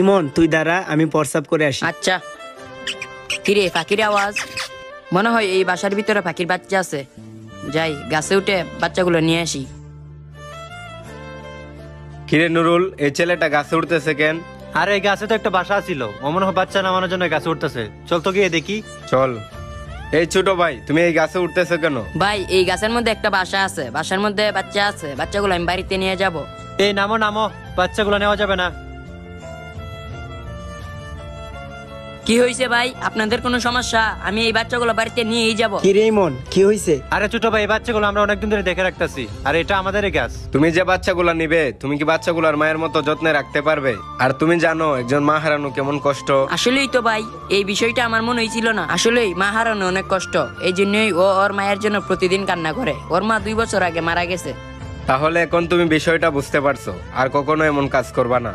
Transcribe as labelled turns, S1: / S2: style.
S1: ইমন তুই দাঁড়া, আমি প্রস্রাব করে আসি।
S2: আচ্ছা। কিরে পাখির আওয়াজ, মনে হয় এই বাসার ভিতরে পাখির বাচ্চা আছে। যাই গাছে উঠে বাচ্চাগুলো নিয়ে আসি।
S3: কিরে নুরুল, এই ছেলেটা গাছে উঠতেছে কেন?
S4: আরে এই গাছে তো একটা বাসা ছিল, ও মনে হয় বাচ্চা নামানোর জন্য গাছে উঠতেছে। চল তো গিয়ে দেখি।
S3: চল। এই ছোট ভাই, তুমি এই গাছে উঠতেছো কেন?
S2: ভাই এই গাছের মধ্যে একটা বাসা আছে, বাসার মধ্যে বাচ্চা আছে, বাচ্চাগুলো আমি বাড়িতে নিয়ে যাব।
S4: এই নামো নামো, বাচ্চাগুলো নেওয়া যাবে না।
S2: কি হয়েছে ভাই, আপনাদের কোনো সমস্যা? আমি এই বাচ্চাগুলো বাড়িতে নিয়েই যাব।
S1: কি রে ইমন, কি হইছে?
S4: আরে ছোট ভাই, এই বাচ্চাগুলো আমরা অনেকদিন ধরে দেখে রাখতেছি, আর এটা আমাদেরই গাছ।
S3: তুমি যে বাচ্চাগুলা নিবে, তুমি কি বাচ্চাগুলার মায়ের মতো যত্নে রাখতে পারবে? আর তুমি জানো একজন মা হারানো কেমন কষ্ট?
S2: আসলেই তো ভাই, এই বিষয়টা আমার মনে হয়েছিল না। আসলেই মা হারানো অনেক কষ্ট, এই জন্যই ও ওর মায়ের জন্য প্রতিদিন কান্না করে। ওর মা 2 বছর আগে মারা গেছে।
S3: তাহলে এখন তুমি বিষয়টা বুঝতে পারছো, আর কখনো এমন কাজ করবা না।